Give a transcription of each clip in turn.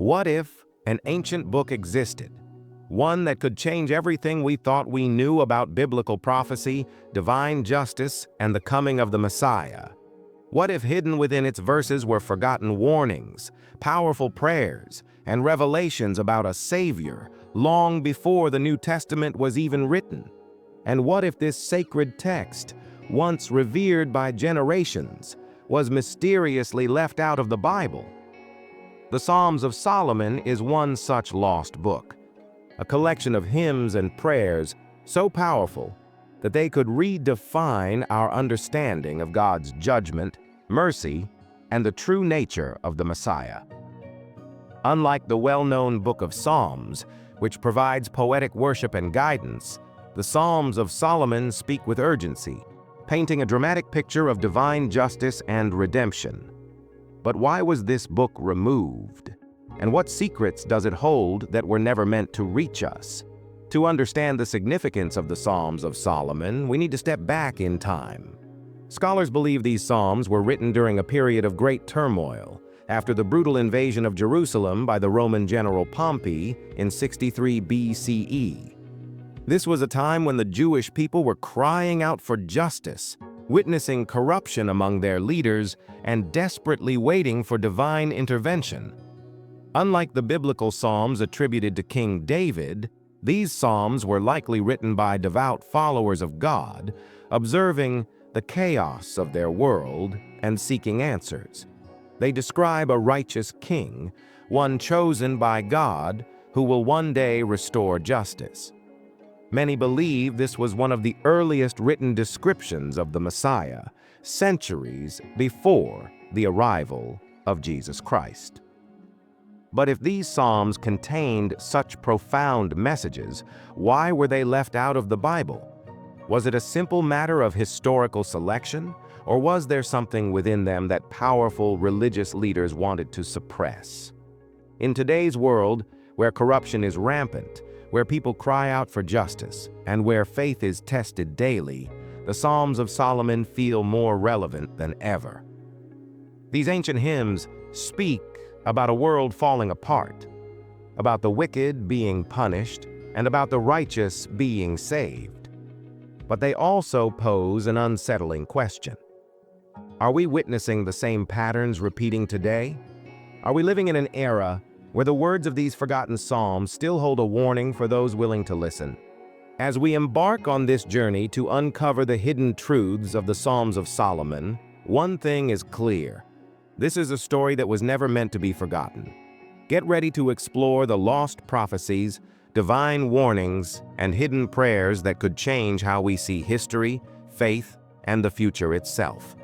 What if an ancient book existed? One that could change everything we thought we knew about biblical prophecy, divine justice, and the coming of the Messiah? What if hidden within its verses were forgotten warnings, powerful prayers, and revelations about a Savior long before the New Testament was even written? And what if this sacred text, once revered by generations, was mysteriously left out of the Bible? The Psalms of Solomon is one such lost book, a collection of hymns and prayers so powerful that they could redefine our understanding of God's judgment, mercy, and the true nature of the Messiah. Unlike the well-known Book of Psalms, which provides poetic worship and guidance, the Psalms of Solomon speak with urgency, painting a dramatic picture of divine justice and redemption. But why was this book removed? And what secrets does it hold that were never meant to reach us? To understand the significance of the Psalms of Solomon, we need to step back in time. Scholars believe these psalms were written during a period of great turmoil, after the brutal invasion of Jerusalem by the Roman general Pompey in 63 BCE. This was a time when the Jewish people were crying out for justice, witnessing corruption among their leaders, and desperately waiting for divine intervention. Unlike the biblical psalms attributed to King David, these psalms were likely written by devout followers of God, observing the chaos of their world and seeking answers. They describe a righteous king, one chosen by God who will one day restore justice. Many believe this was one of the earliest written descriptions of the Messiah, centuries before the arrival of Jesus Christ. But if these psalms contained such profound messages, why were they left out of the Bible? Was it a simple matter of historical selection, or was there something within them that powerful religious leaders wanted to suppress? In today's world, where corruption is rampant, where people cry out for justice, and where faith is tested daily, the Psalms of Solomon feel more relevant than ever. These ancient hymns speak about a world falling apart, about the wicked being punished, and about the righteous being saved. But they also pose an unsettling question. Are we witnessing the same patterns repeating today? Are we living in an era where the words of these forgotten psalms still hold a warning for those willing to listen? As we embark on this journey to uncover the hidden truths of the Psalms of Solomon, one thing is clear. This is a story that was never meant to be forgotten. Get ready to explore the lost prophecies, divine warnings, and hidden prayers that could change how we see history, faith, and the future itself.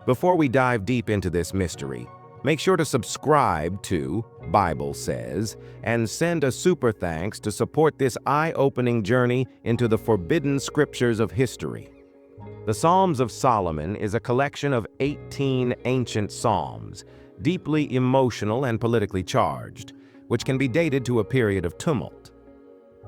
Before we dive deep into this mystery, make sure to subscribe to Bible Says and send a super thanks to support this eye-opening journey into the forbidden scriptures of history. The Psalms of Solomon is a collection of 18 ancient psalms, deeply emotional and politically charged, which can be dated to a period of tumult.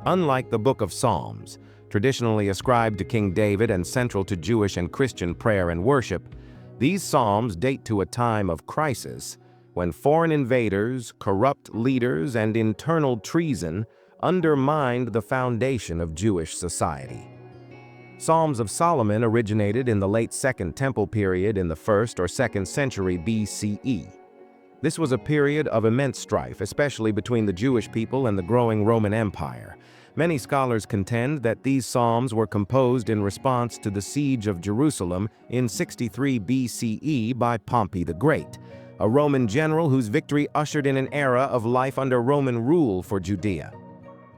Unlike the Book of Psalms, traditionally ascribed to King David and central to Jewish and Christian prayer and worship, these psalms date to a time of crisis when foreign invaders, corrupt leaders, and internal treason undermined the foundation of Jewish society. Psalms of Solomon originated in the late Second Temple period in the 1st or 2nd century BCE. This was a period of immense strife, especially between the Jewish people and the growing Roman Empire. Many scholars contend that these psalms were composed in response to the siege of Jerusalem in 63 BCE by Pompey the Great, a Roman general whose victory ushered in an era of life under Roman rule for Judea.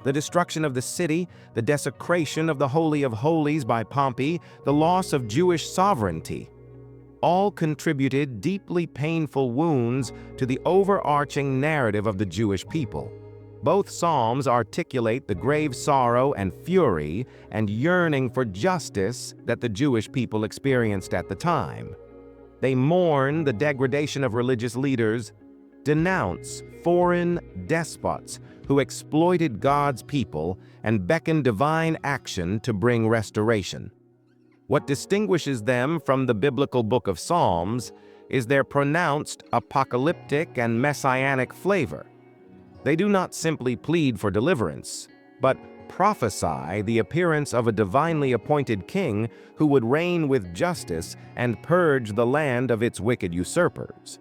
The destruction of the city, the desecration of the Holy of Holies by Pompey, the loss of Jewish sovereignty, all contributed deeply painful wounds to the overarching narrative of the Jewish people. Both psalms articulate the grave sorrow and fury and yearning for justice that the Jewish people experienced at the time. They mourn the degradation of religious leaders, denounce foreign despots who exploited God's people, and beckon divine action to bring restoration. What distinguishes them from the biblical Book of Psalms is their pronounced apocalyptic and messianic flavor. They do not simply plead for deliverance, but prophesy the appearance of a divinely appointed king who would reign with justice and purge the land of its wicked usurpers.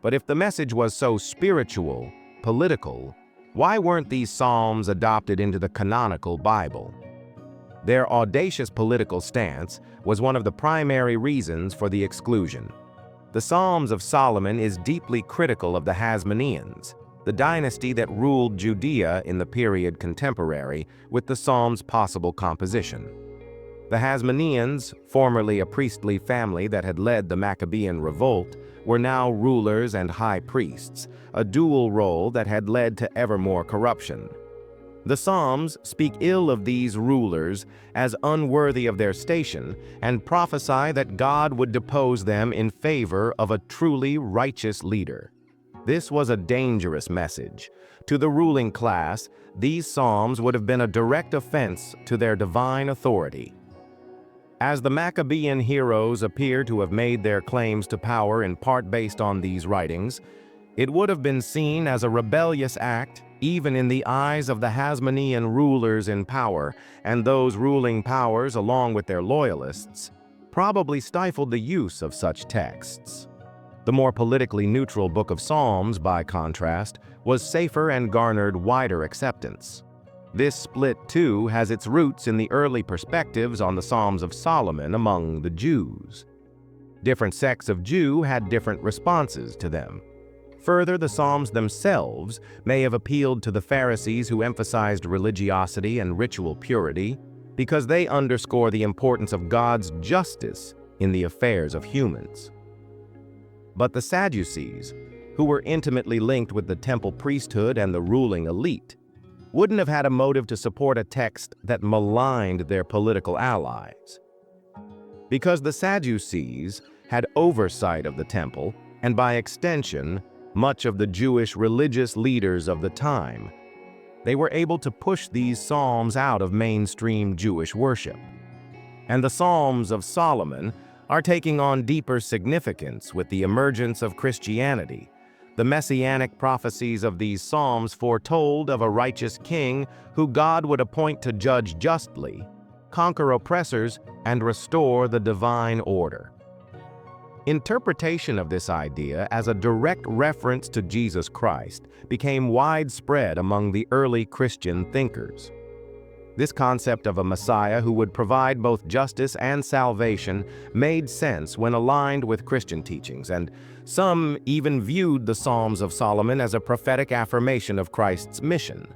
But if the message was so spiritual, political, why weren't these psalms adopted into the canonical Bible? Their audacious political stance was one of the primary reasons for the exclusion. The Psalms of Solomon is deeply critical of the Hasmoneans, the dynasty that ruled Judea in the period contemporary with the Psalms' possible composition. The Hasmoneans, formerly a priestly family that had led the Maccabean revolt, were now rulers and high priests, a dual role that had led to ever more corruption. The Psalms speak ill of these rulers as unworthy of their station and prophesy that God would depose them in favor of a truly righteous leader. This was a dangerous message. To the ruling class, these psalms would have been a direct offense to their divine authority. As the Maccabean heroes appear to have made their claims to power in part based on these writings, it would have been seen as a rebellious act even in the eyes of the Hasmonean rulers in power, and those ruling powers, along with their loyalists, probably stifled the use of such texts. The more politically neutral Book of Psalms, by contrast, was safer and garnered wider acceptance. This split, too, has its roots in the early perspectives on the Psalms of Solomon among the Jews. Different sects of Jew had different responses to them. Further, the Psalms themselves may have appealed to the Pharisees who emphasized religiosity and ritual purity because they underscore the importance of God's justice in the affairs of humans. But the Sadducees, who were intimately linked with the temple priesthood and the ruling elite, wouldn't have had a motive to support a text that maligned their political allies. Because the Sadducees had oversight of the temple, and by extension, much of the Jewish religious leaders of the time, they were able to push these psalms out of mainstream Jewish worship. And the Psalms of Solomon are taking on deeper significance with the emergence of Christianity. The messianic prophecies of these psalms foretold of a righteous king who God would appoint to judge justly, conquer oppressors, and restore the divine order. Interpretation of this idea as a direct reference to Jesus Christ became widespread among the early Christian thinkers. This concept of a Messiah who would provide both justice and salvation made sense when aligned with Christian teachings, and some even viewed the Psalms of Solomon as a prophetic affirmation of Christ's mission.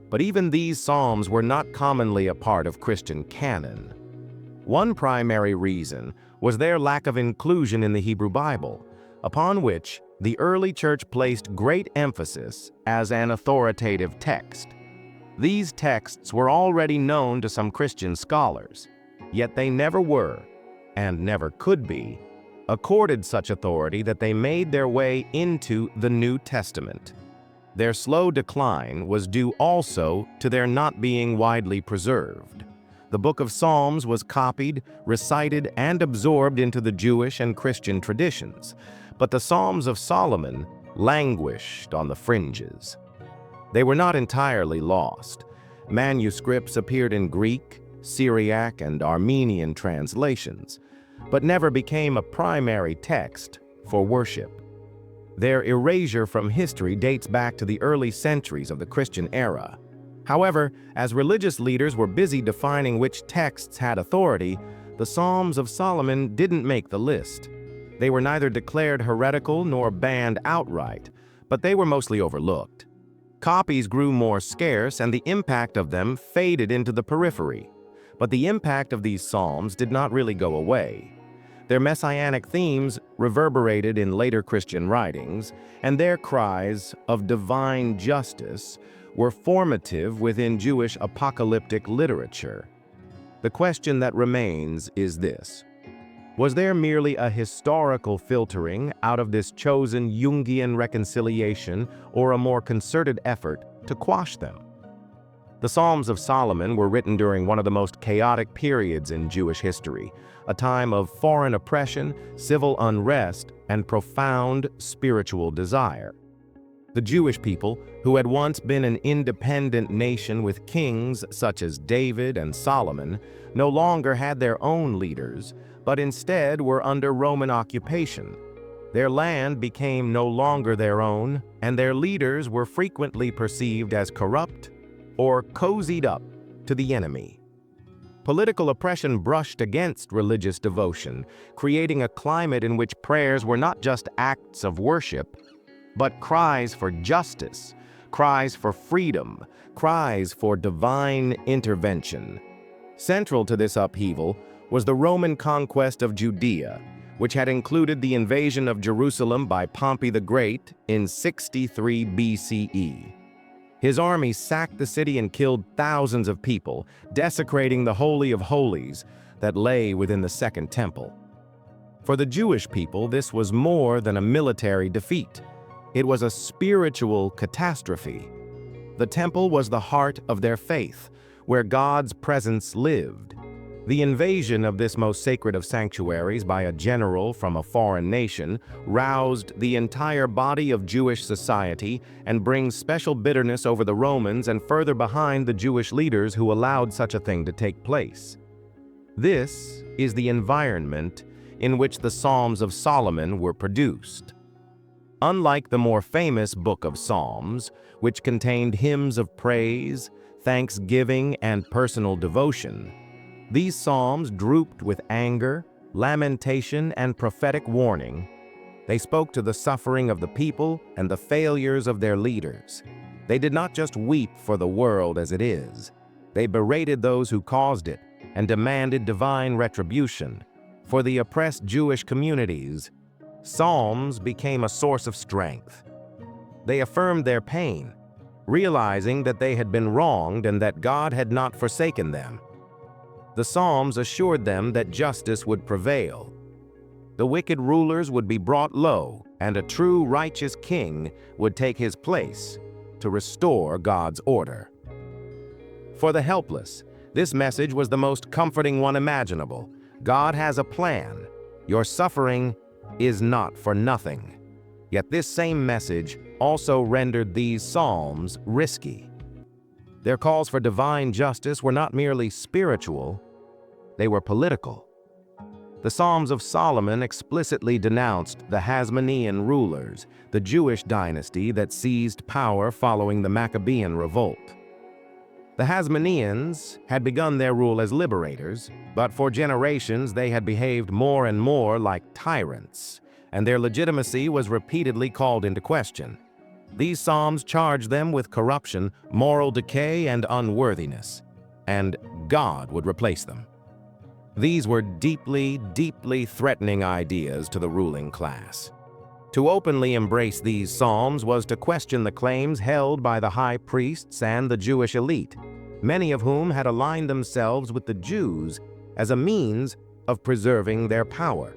But even these psalms were not commonly a part of Christian canon. One primary reason was their lack of inclusion in the Hebrew Bible, upon which the early church placed great emphasis as an authoritative text. These texts were already known to some Christian scholars, yet they never were, and never could be, accorded such authority that they made their way into the New Testament. Their slow decline was due also to their not being widely preserved. The Book of Psalms was copied, recited, and absorbed into the Jewish and Christian traditions, but the Psalms of Solomon languished on the fringes. They were not entirely lost. Manuscripts appeared in Greek, Syriac, and Armenian translations, but never became a primary text for worship. Their erasure from history dates back to the early centuries of the Christian era. However, as religious leaders were busy defining which texts had authority, the Psalms of Solomon didn't make the list. They were neither declared heretical nor banned outright, but they were mostly overlooked. Copies grew more scarce, and the impact of them faded into the periphery. But the impact of these psalms did not really go away. Their messianic themes reverberated in later Christian writings, and their cries of divine justice were formative within Jewish apocalyptic literature. The question that remains is this: was there merely a historical filtering out of this chosen Jungian reconciliation, or a more concerted effort to quash them? The Psalms of Solomon were written during one of the most chaotic periods in Jewish history, a time of foreign oppression, civil unrest, and profound spiritual desire. The Jewish people, who had once been an independent nation with kings such as David and Solomon, no longer had their own leaders, but instead were under Roman occupation. Their land became no longer their own, and their leaders were frequently perceived as corrupt or cozied up to the enemy. Political oppression brushed against religious devotion, creating a climate in which prayers were not just acts of worship, but cries for justice, cries for freedom, cries for divine intervention. Central to this upheaval was the Roman conquest of Judea, which had included the invasion of Jerusalem by Pompey the Great in 63 BCE. His army sacked the city and killed thousands of people, desecrating the Holy of Holies that lay within the Second Temple. For the Jewish people, this was more than a military defeat. It was a spiritual catastrophe. The temple was the heart of their faith, where God's presence lived. The invasion of this most sacred of sanctuaries by a general from a foreign nation roused the entire body of Jewish society and brings special bitterness over the Romans and further behind the Jewish leaders who allowed such a thing to take place. This is the environment in which the Psalms of Solomon were produced. Unlike the more famous Book of Psalms, which contained hymns of praise, thanksgiving, and personal devotion, these psalms drooped with anger, lamentation, and prophetic warning. They spoke to the suffering of the people and the failures of their leaders. They did not just weep for the world as it is. They berated those who caused it and demanded divine retribution. For the oppressed Jewish communities, Psalms became a source of strength. They affirmed their pain, realizing that they had been wronged and that God had not forsaken them. The Psalms assured them that justice would prevail. The wicked rulers would be brought low, and a true righteous king would take his place to restore God's order. For the helpless, this message was the most comforting one imaginable. God has a plan. Your suffering is not for nothing. Yet this same message also rendered these psalms risky. Their calls for divine justice were not merely spiritual, they were political. The Psalms of Solomon explicitly denounced the Hasmonean rulers, the Jewish dynasty that seized power following the Maccabean revolt. The Hasmoneans had begun their rule as liberators, but for generations they had behaved more and more like tyrants, and their legitimacy was repeatedly called into question. These psalms charged them with corruption, moral decay, and unworthiness, and God would replace them. These were deeply, deeply threatening ideas to the ruling class. To openly embrace these psalms was to question the claims held by the high priests and the Jewish elite, many of whom had aligned themselves with the Jews as a means of preserving their power.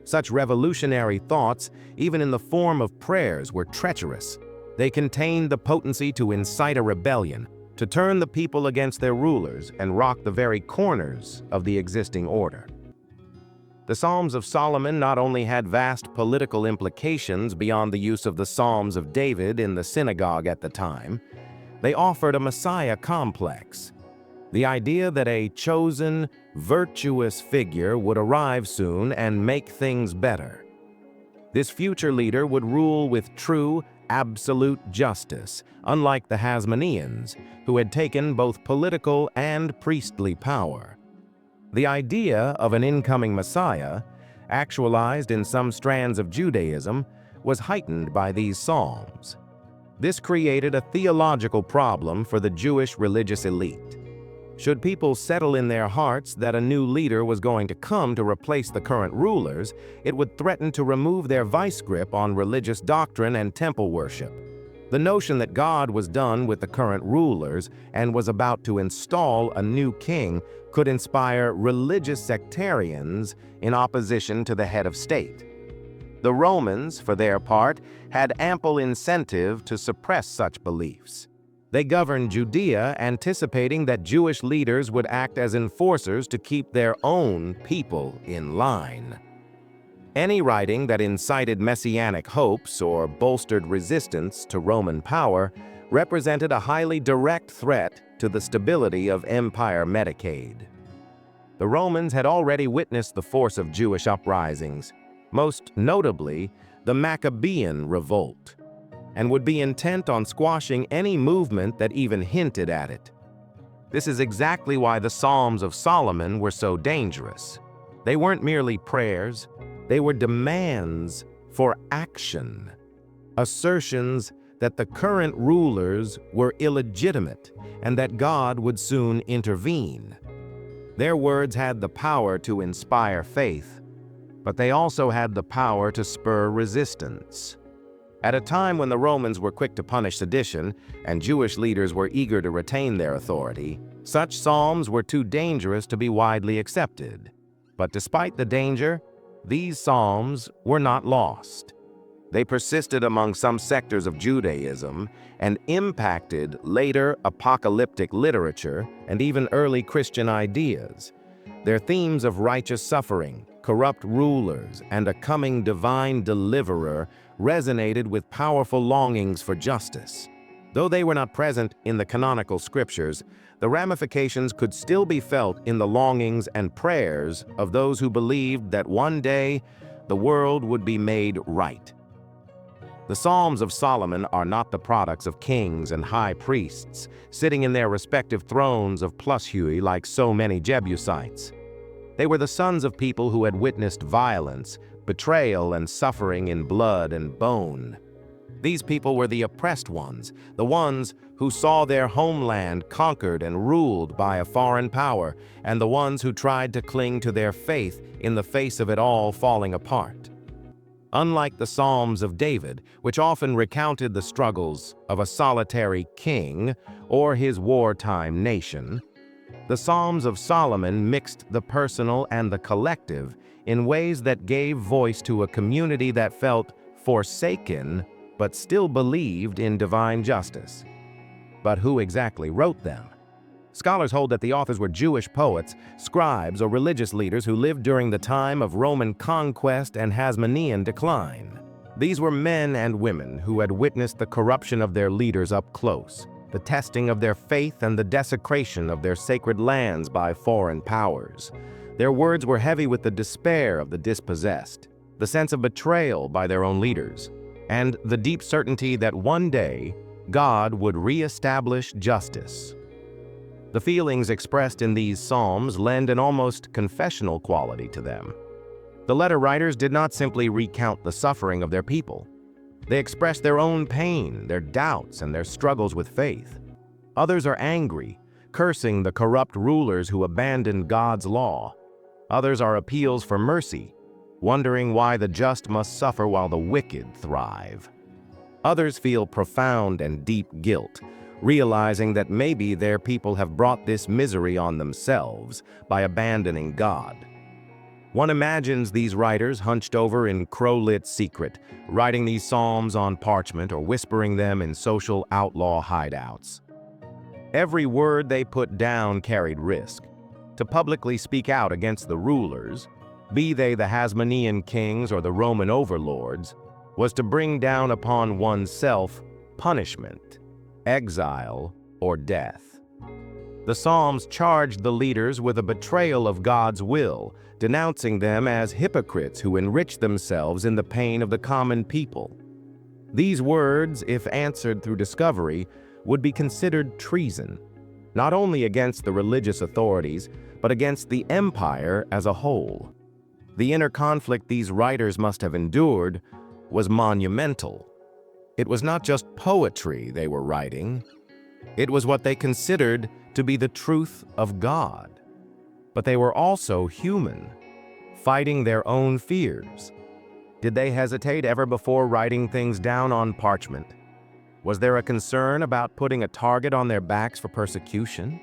Such revolutionary thoughts, even in the form of prayers, were treacherous. They contained the potency to incite a rebellion, to turn the people against their rulers and rock the very corners of the existing order. The Psalms of Solomon not only had vast political implications beyond the use of the Psalms of David in the synagogue at the time, they offered a Messiah complex. The idea that a chosen, virtuous figure would arrive soon and make things better. This future leader would rule with true, absolute justice, unlike the Hasmoneans, who had taken both political and priestly power. The idea of an incoming Messiah, actualized in some strands of Judaism, was heightened by these psalms. This created a theological problem for the Jewish religious elite. Should people settle in their hearts that a new leader was going to come to replace the current rulers, it would threaten to remove their vice grip on religious doctrine and temple worship. The notion that God was done with the current rulers and was about to install a new king could inspire religious sectarians in opposition to the head of state. The Romans, for their part, had ample incentive to suppress such beliefs. They governed Judea, anticipating that Jewish leaders would act as enforcers to keep their own people in line. Any writing that incited messianic hopes or bolstered resistance to Roman power represented a highly direct threat to the stability of Empire Medicaid. The Romans had already witnessed the force of Jewish uprisings, most notably the Maccabean revolt, and would be intent on squashing any movement that even hinted at it. This is exactly why the Psalms of Solomon were so dangerous. They weren't merely prayers, they were demands for action, assertions that the current rulers were illegitimate and that God would soon intervene. Their words had the power to inspire faith, but they also had the power to spur resistance. At a time when the Romans were quick to punish sedition and Jewish leaders were eager to retain their authority, such psalms were too dangerous to be widely accepted. But despite the danger, these psalms were not lost. They persisted among some sectors of Judaism and impacted later apocalyptic literature and even early Christian ideas. Their themes of righteous suffering, corrupt rulers, and a coming divine deliverer resonated with powerful longings for justice. Though they were not present in the canonical scriptures, the ramifications could still be felt in the longings and prayers of those who believed that one day the world would be made right. The Psalms of Solomon are not the products of kings and high priests, sitting in their respective thrones of plushuie like so many Jebusites. They were the sons of people who had witnessed violence, betrayal, and suffering in blood and bone. These people were the oppressed ones, the ones who saw their homeland conquered and ruled by a foreign power, and the ones who tried to cling to their faith in the face of it all falling apart. Unlike the Psalms of David, which often recounted the struggles of a solitary king or his wartime nation, the Psalms of Solomon mixed the personal and the collective in ways that gave voice to a community that felt forsaken but still believed in divine justice. But who exactly wrote them? Scholars hold that the authors were Jewish poets, scribes, or religious leaders who lived during the time of Roman conquest and Hasmonean decline. These were men and women who had witnessed the corruption of their leaders up close, the testing of their faith and the desecration of their sacred lands by foreign powers. Their words were heavy with the despair of the dispossessed, the sense of betrayal by their own leaders, and the deep certainty that one day God would reestablish justice. The feelings expressed in these psalms lend an almost confessional quality to them. The letter writers did not simply recount the suffering of their people. They expressed their own pain, their doubts, and their struggles with faith. Others are angry, cursing the corrupt rulers who abandoned God's law. Others are appeals for mercy, wondering why the just must suffer while the wicked thrive. Others feel profound and deep guilt, realizing that maybe their people have brought this misery on themselves by abandoning God. One imagines these writers hunched over in crow-lit secret, writing these psalms on parchment or whispering them in social outlaw hideouts. Every word they put down carried risk. To publicly speak out against the rulers, be they the Hasmonean kings or the Roman overlords, was to bring down upon oneself punishment, exile, or death. The Psalms charged the leaders with a betrayal of God's will, denouncing them as hypocrites who enrich themselves in the pain of the common people. These words, if answered through discovery, would be considered treason, not only against the religious authorities, but against the empire as a whole. The inner conflict these writers must have endured was monumental. It was not just poetry they were writing. It was what they considered to be the truth of God. But they were also human, fighting their own fears. Did they hesitate ever before writing things down on parchment? Was there a concern about putting a target on their backs for persecution?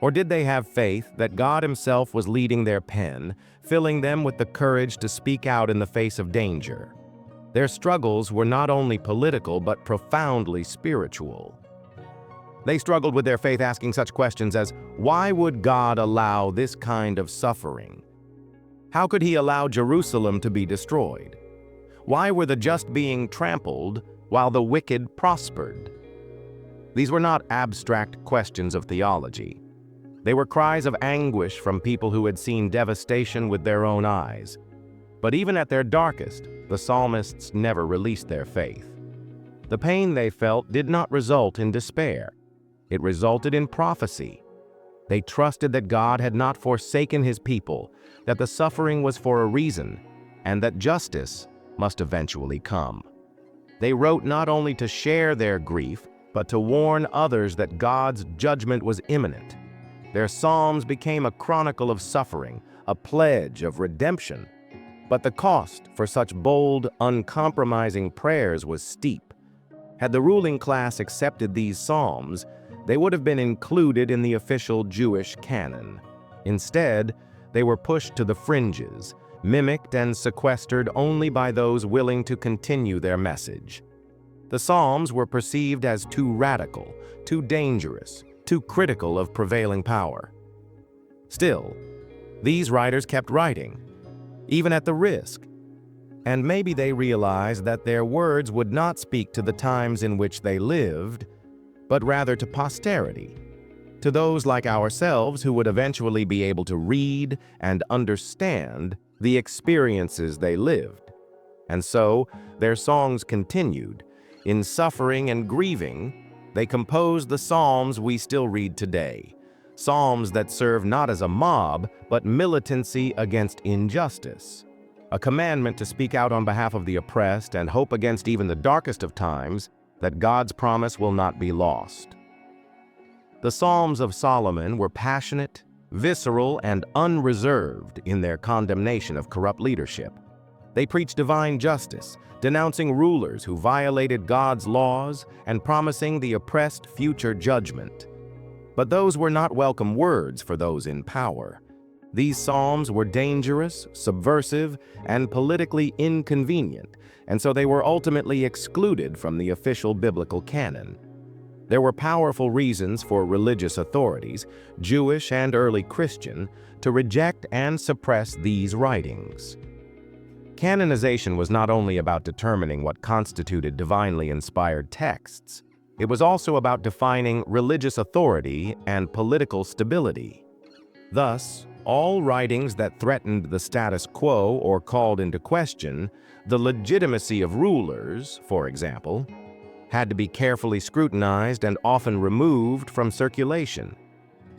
Or did they have faith that God Himself was leading their pen, filling them with the courage to speak out in the face of danger? Their struggles were not only political but profoundly spiritual. They struggled with their faith, asking such questions as, why would God allow this kind of suffering? How could he allow Jerusalem to be destroyed? Why were the just being trampled while the wicked prospered? These were not abstract questions of theology. They were cries of anguish from people who had seen devastation with their own eyes. But even at their darkest, the psalmists never released their faith. The pain they felt did not result in despair. It resulted in prophecy. They trusted that God had not forsaken his people, that the suffering was for a reason, and that justice must eventually come. They wrote not only to share their grief, but to warn others that God's judgment was imminent. Their psalms became a chronicle of suffering, a pledge of redemption. But the cost for such bold, uncompromising prayers was steep. Had the ruling class accepted these psalms, they would have been included in the official Jewish canon. Instead, they were pushed to the fringes, mimicked and sequestered only by those willing to continue their message. The Psalms were perceived as too radical, too dangerous, too critical of prevailing power. Still, these writers kept writing, even at the risk. And maybe they realized that their words would not speak to the times in which they lived, but rather to posterity, to those like ourselves who would eventually be able to read and understand the experiences they lived. And so, their songs continued. In suffering and grieving, they composed the psalms we still read today, psalms that serve not as a mob, but militancy against injustice, a commandment to speak out on behalf of the oppressed and hope against even the darkest of times that God's promise will not be lost. The Psalms of Solomon were passionate, visceral, and unreserved in their condemnation of corrupt leadership. They preached divine justice, denouncing rulers who violated God's laws and promising the oppressed future judgment. But those were not welcome words for those in power. These psalms were dangerous, subversive, and politically inconvenient, and so they were ultimately excluded from the official biblical canon. There were powerful reasons for religious authorities, Jewish and early Christian, to reject and suppress these writings. Canonization was not only about determining what constituted divinely inspired texts, it was also about defining religious authority and political stability. Thus, all writings that threatened the status quo or called into question the legitimacy of rulers, for example, had to be carefully scrutinized and often removed from circulation.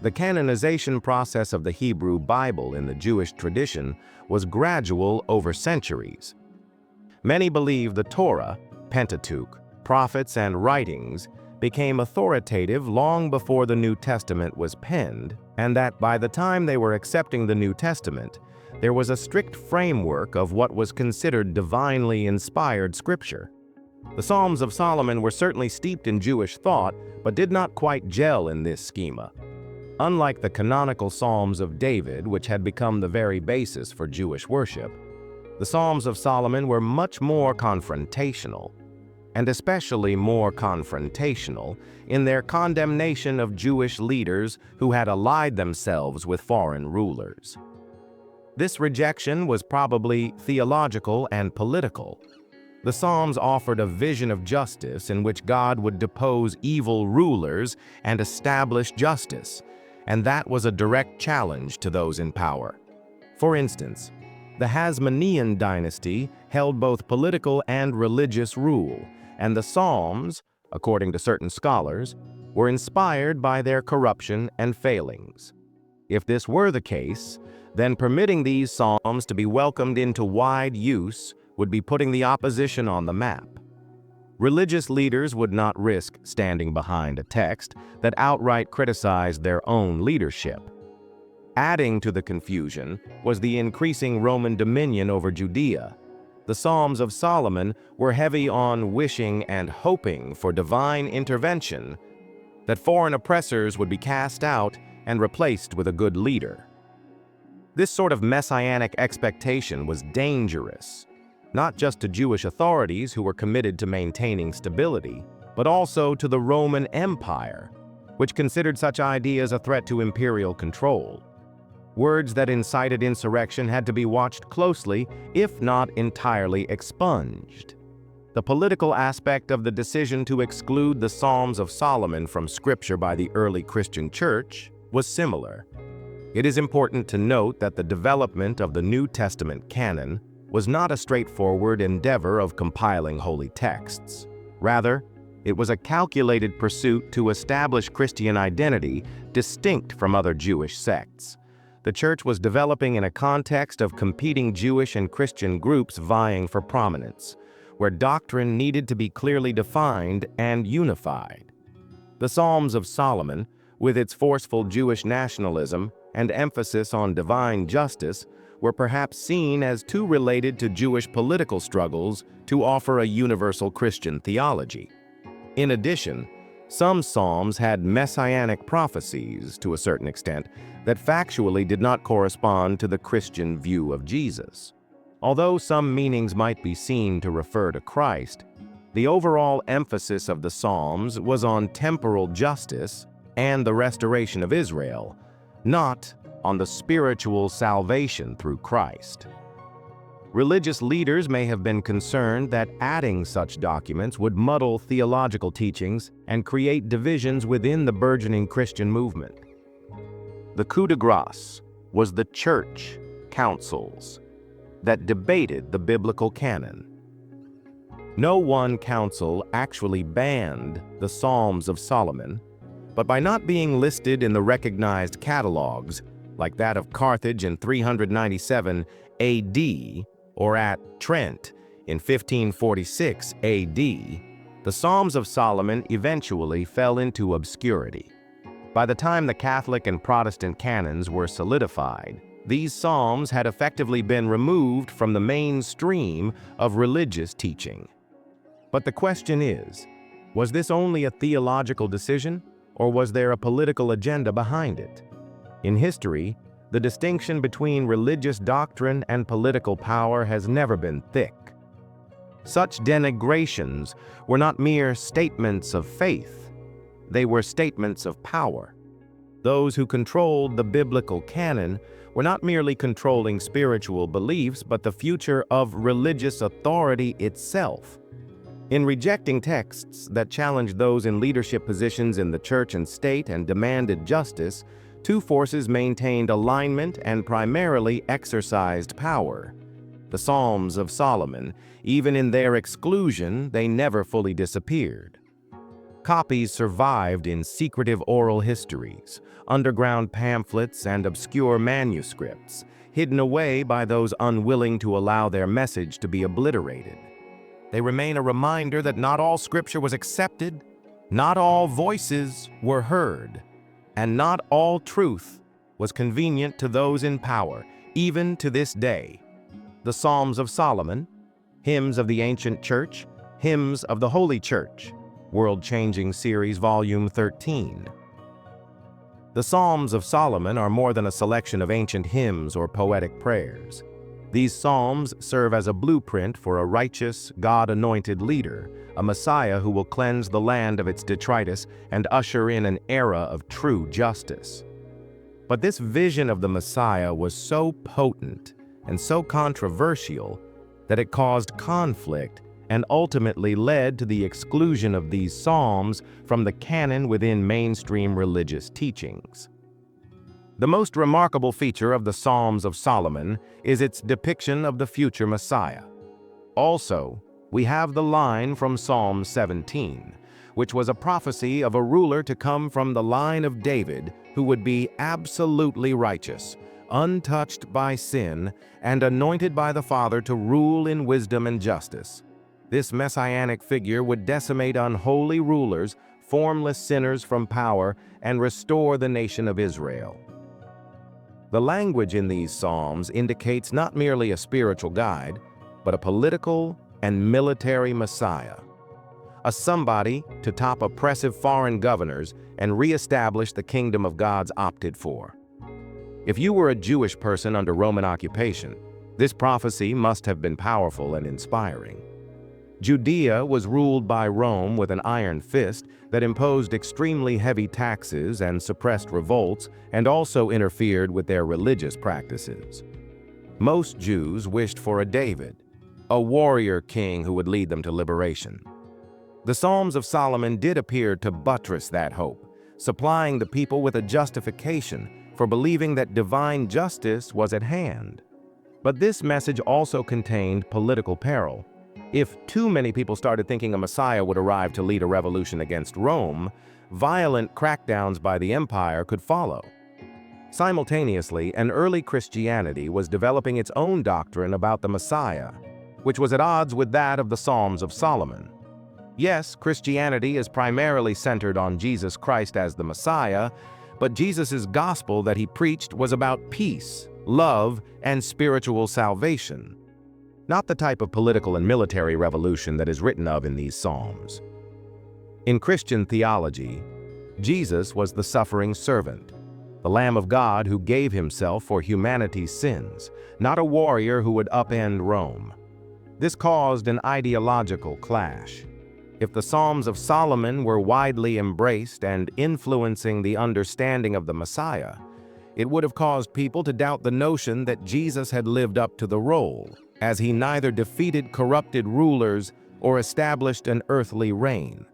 The canonization process of the Hebrew Bible in the Jewish tradition was gradual over centuries. Many believe the Torah, Pentateuch, prophets, and writings became authoritative long before the New Testament was penned, and that by the time they were accepting the New Testament, there was a strict framework of what was considered divinely inspired scripture. The Psalms of Solomon were certainly steeped in Jewish thought, but did not quite gel in this schema. Unlike the canonical Psalms of David, which had become the very basis for Jewish worship, the Psalms of Solomon were much more confrontational, and especially more confrontational in their condemnation of Jewish leaders who had allied themselves with foreign rulers. This rejection was probably theological and political. The Psalms offered a vision of justice in which God would depose evil rulers and establish justice, and that was a direct challenge to those in power. For instance, the Hasmonean dynasty held both political and religious rule, and the Psalms, according to certain scholars, were inspired by their corruption and failings. If this were the case, then permitting these psalms to be welcomed into wide use would be putting the opposition on the map. Religious leaders would not risk standing behind a text that outright criticized their own leadership. Adding to the confusion was the increasing Roman dominion over Judea. The Psalms of Solomon were heavy on wishing and hoping for divine intervention, that foreign oppressors would be cast out and replaced with a good leader. This sort of messianic expectation was dangerous, not just to Jewish authorities who were committed to maintaining stability, but also to the Roman Empire, which considered such ideas a threat to imperial control. Words that incited insurrection had to be watched closely, if not entirely expunged. The political aspect of the decision to exclude the Psalms of Solomon from Scripture by the early Christian Church was similar. It is important to note that the development of the New Testament canon was not a straightforward endeavor of compiling holy texts. Rather, it was a calculated pursuit to establish Christian identity distinct from other Jewish sects. The church was developing in a context of competing Jewish and Christian groups vying for prominence, where doctrine needed to be clearly defined and unified. The Psalms of Solomon, with its forceful Jewish nationalism and emphasis on divine justice, were perhaps seen as too related to Jewish political struggles to offer a universal Christian theology. In addition, some psalms had messianic prophecies, to a certain extent, that factually did not correspond to the Christian view of Jesus. Although some meanings might be seen to refer to Christ, the overall emphasis of the Psalms was on temporal justice and the restoration of Israel, not on the spiritual salvation through Christ. Religious leaders may have been concerned that adding such documents would muddle theological teachings and create divisions within the burgeoning Christian movement. The coup de grace was the church councils that debated the biblical canon. No one council actually banned the Psalms of Solomon, but by not being listed in the recognized catalogs, like that of Carthage in 397 AD or at Trent in 1546 AD, the Psalms of Solomon eventually fell into obscurity. By the time the Catholic and Protestant canons were solidified, these psalms had effectively been removed from the mainstream of religious teaching. But the question is, was this only a theological decision, or was there a political agenda behind it? In history, the distinction between religious doctrine and political power has never been thick. Such denigrations were not mere statements of faith, they were statements of power. Those who controlled the biblical canon were not merely controlling spiritual beliefs, but the future of religious authority itself. In rejecting texts that challenged those in leadership positions in the church and state and demanded justice, two forces maintained alignment and primarily exercised power. The Psalms of Solomon, even in their exclusion, they never fully disappeared. Copies survived in secretive oral histories, underground pamphlets, and obscure manuscripts, hidden away by those unwilling to allow their message to be obliterated. They remain a reminder that not all scripture was accepted, not all voices were heard, and not all truth was convenient to those in power, even to this day. The Psalms of Solomon, Hymns of the Ancient Church, Hymns of the Holy Church, World Changing Series, Volume 13. The Psalms of Solomon are more than a selection of ancient hymns or poetic prayers. These psalms serve as a blueprint for a righteous, God-anointed leader, a Messiah who will cleanse the land of its detritus and usher in an era of true justice. But this vision of the Messiah was so potent and so controversial that it caused conflict and ultimately led to the exclusion of these psalms from the canon within mainstream religious teachings. The most remarkable feature of the Psalms of Solomon is its depiction of the future Messiah. Also, we have the line from Psalm 17, which was a prophecy of a ruler to come from the line of David who would be absolutely righteous, untouched by sin, and anointed by the Father to rule in wisdom and justice. This messianic figure would decimate unholy rulers, formless sinners from power, and restore the nation of Israel. The language in these psalms indicates not merely a spiritual guide, but a political and military Messiah, a somebody to top oppressive foreign governors and reestablish the kingdom of God's opted for. If you were a Jewish person under Roman occupation, this prophecy must have been powerful and inspiring. Judea was ruled by Rome with an iron fist that imposed extremely heavy taxes and suppressed revolts and also interfered with their religious practices. Most Jews wished for a David, a warrior king who would lead them to liberation. The Psalms of Solomon did appear to buttress that hope, supplying the people with a justification for believing that divine justice was at hand. But this message also contained political peril. If too many people started thinking a Messiah would arrive to lead a revolution against Rome, violent crackdowns by the empire could follow. Simultaneously, an early Christianity was developing its own doctrine about the Messiah, which was at odds with that of the Psalms of Solomon. Yes, Christianity is primarily centered on Jesus Christ as the Messiah, but Jesus' gospel that he preached was about peace, love, and spiritual salvation, not the type of political and military revolution that is written of in these Psalms. In Christian theology, Jesus was the suffering servant, the Lamb of God who gave himself for humanity's sins, not a warrior who would upend Rome. This caused an ideological clash. If the Psalms of Solomon were widely embraced and influencing the understanding of the Messiah, it would have caused people to doubt the notion that Jesus had lived up to the role, as he neither defeated corrupted rulers or established an earthly reign.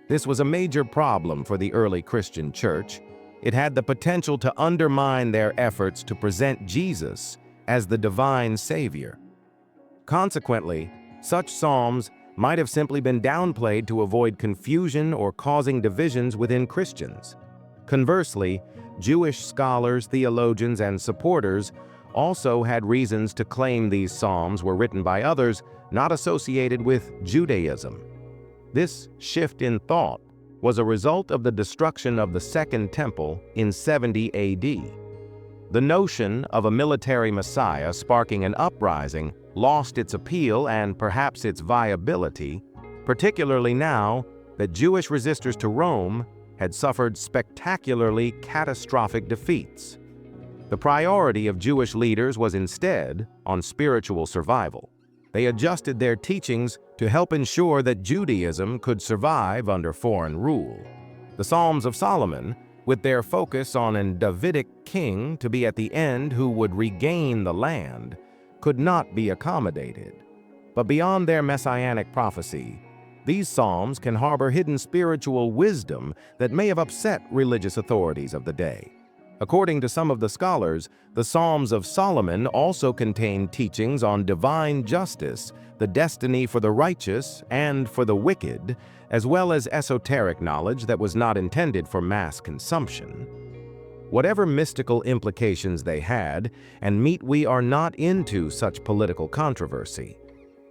This was a major problem for the early Christian church. It had the potential to undermine their efforts to present Jesus as the divine Savior. Consequently, such psalms might have simply been downplayed to avoid confusion or causing divisions within Christians. Conversely, Jewish scholars, theologians, and supporters also had reasons to claim these psalms were written by others not associated with Judaism. This shift in thought was a result of the destruction of the Second Temple in 70 AD. The notion of a military Messiah sparking an uprising lost its appeal and perhaps its viability, particularly now that Jewish resistors to Rome had suffered spectacularly catastrophic defeats. The priority of Jewish leaders was instead on spiritual survival. They adjusted their teachings to help ensure that Judaism could survive under foreign rule. The Psalms of Solomon, with their focus on a Davidic king to be at the end who would regain the land, could not be accommodated. But beyond their messianic prophecy, these psalms can harbor hidden spiritual wisdom that may have upset religious authorities of the day. According to some of the scholars, the Psalms of Solomon also contain teachings on divine justice, the destiny for the righteous and for the wicked, as well as esoteric knowledge that was not intended for mass consumption. Whatever mystical implications they had, and we are not into such political controversy.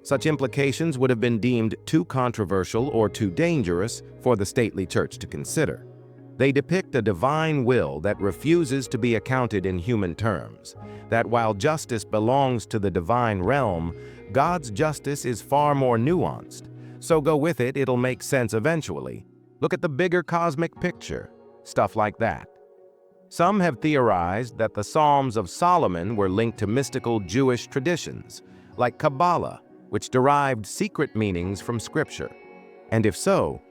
Such implications would have been deemed too controversial or too dangerous for the stately church to consider. They depict a divine will that refuses to be accounted in human terms, that while justice belongs to the divine realm, God's justice is far more nuanced. So go with it, it'll make sense eventually. Look at the bigger cosmic picture, stuff like that. Some have theorized that the Psalms of Solomon were linked to mystical Jewish traditions, like Kabbalah, which derived secret meanings from Scripture. And if so,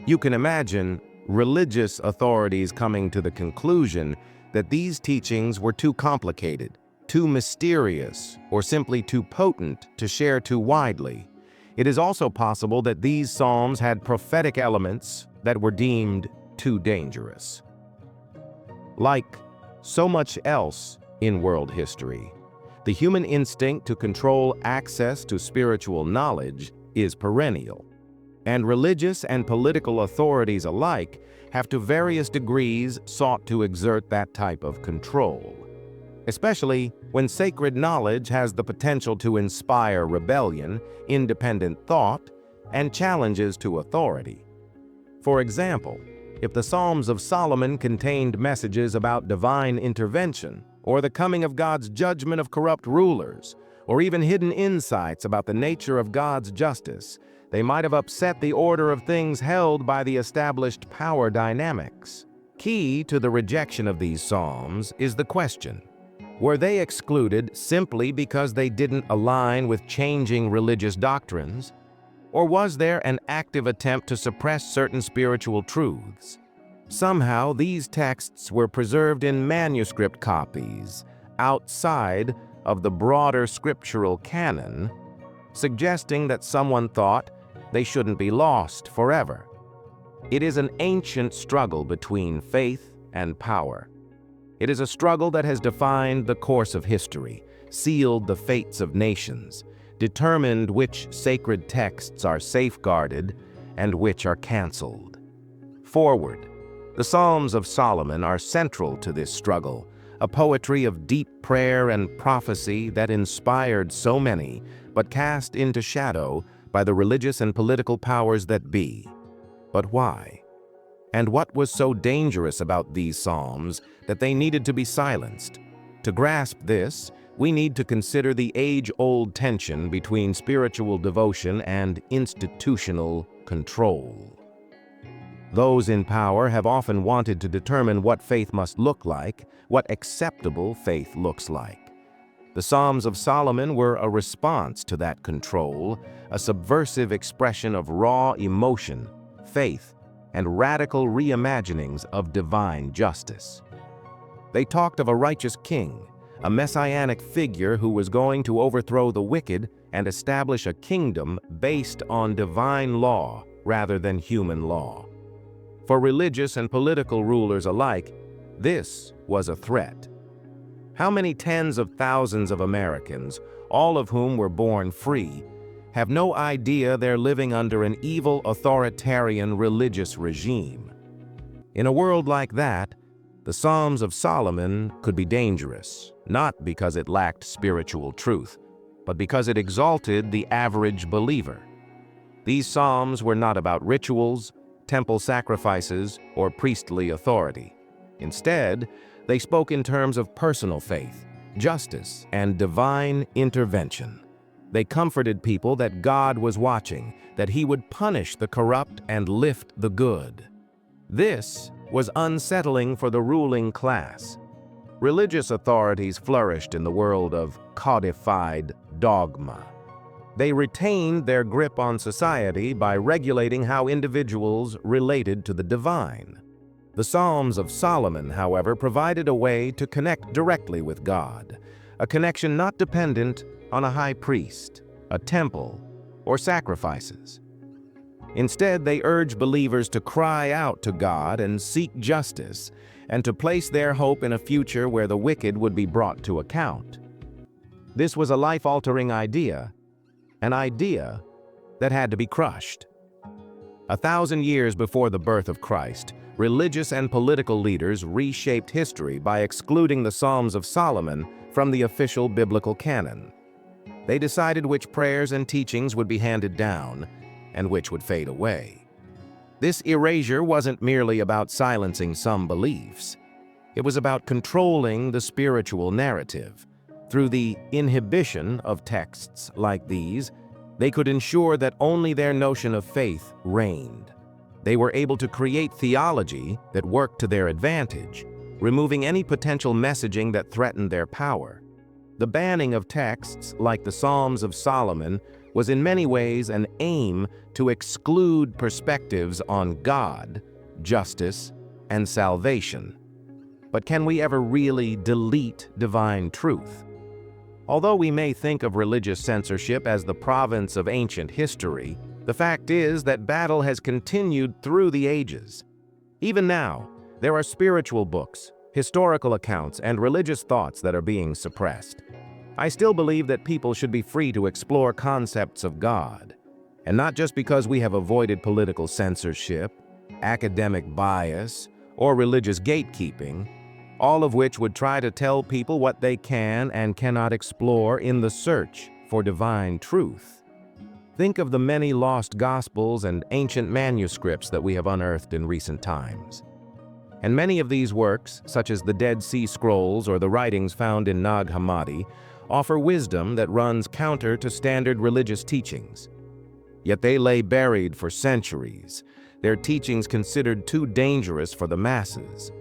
you can imagine religious authorities coming to the conclusion that these teachings were too complicated, too mysterious, or simply too potent to share too widely. It is also possible that these psalms had prophetic elements that were deemed too dangerous. Like so much else in world history, the human instinct to control access to spiritual knowledge is perennial, and religious and political authorities alike have to various degrees sought to exert that type of control, especially when sacred knowledge has the potential to inspire rebellion, independent thought, and challenges to authority. For example, if the Psalms of Solomon contained messages about divine intervention, or the coming of God's judgment of corrupt rulers, or even hidden insights about the nature of God's justice, they might have upset the order of things held by the established power dynamics. Key to the rejection of these psalms is the question: were they excluded simply because they didn't align with changing religious doctrines? Or was there an active attempt to suppress certain spiritual truths? Somehow, these texts were preserved in manuscript copies, outside of the broader scriptural canon, suggesting that someone thought they shouldn't be lost forever. It is an ancient struggle between faith and power. It is a struggle that has defined the course of history, sealed the fates of nations, determined which sacred texts are safeguarded and which are canceled. Forward. The Psalms of Solomon are central to this struggle, a poetry of deep prayer and prophecy that inspired so many, but cast into shadow by the religious and political powers that be. But why? And what was so dangerous about these psalms that they needed to be silenced? To grasp this, we need to consider the age-old tension between spiritual devotion and institutional control. Those in power have often wanted to determine what faith must look like, what acceptable faith looks like. The Psalms of Solomon were a response to that control, a subversive expression of raw emotion, faith, and radical reimaginings of divine justice. They talked of a righteous king, a messianic figure who was going to overthrow the wicked and establish a kingdom based on divine law rather than human law. For religious and political rulers alike, this was a threat. How many tens of thousands of Americans, all of whom were born free, have no idea they're living under an evil authoritarian religious regime? In a world like that, the Psalms of Solomon could be dangerous, not because it lacked spiritual truth, but because it exalted the average believer. These psalms were not about rituals, temple sacrifices, or priestly authority. Instead, they spoke in terms of personal faith, justice, and divine intervention. They comforted people that God was watching, that He would punish the corrupt and lift the good. This was unsettling for the ruling class. Religious authorities flourished in the world of codified dogma. They retained their grip on society by regulating how individuals related to the divine. The Psalms of Solomon, however, provided a way to connect directly with God, a connection not dependent on a high priest, a temple, or sacrifices. Instead, they urge believers to cry out to God and seek justice, and to place their hope in a future where the wicked would be brought to account. This was a life-altering idea, an idea that had to be crushed. 1,000 years before the birth of Christ, religious and political leaders reshaped history by excluding the Psalms of Solomon from the official biblical canon. They decided which prayers and teachings would be handed down and which would fade away. This erasure wasn't merely about silencing some beliefs. It was about controlling the spiritual narrative. Through the inhibition of texts like these, they could ensure that only their notion of faith reigned. They were able to create theology that worked to their advantage, removing any potential messaging that threatened their power. The banning of texts like the Psalms of Solomon was in many ways an aim to exclude perspectives on God, justice, and salvation. But can we ever really delete divine truth? Although we may think of religious censorship as the province of ancient history, the fact is that battle has continued through the ages. Even now, there are spiritual books, historical accounts, and religious thoughts that are being suppressed. I still believe that people should be free to explore concepts of God, and not just because we have avoided political censorship, academic bias, or religious gatekeeping, all of which would try to tell people what they can and cannot explore in the search for divine truth. Think of the many lost gospels and ancient manuscripts that we have unearthed in recent times. And many of these works, such as the Dead Sea Scrolls or the writings found in Nag Hammadi, offer wisdom that runs counter to standard religious teachings. Yet they lay buried for centuries, their teachings considered too dangerous for the masses.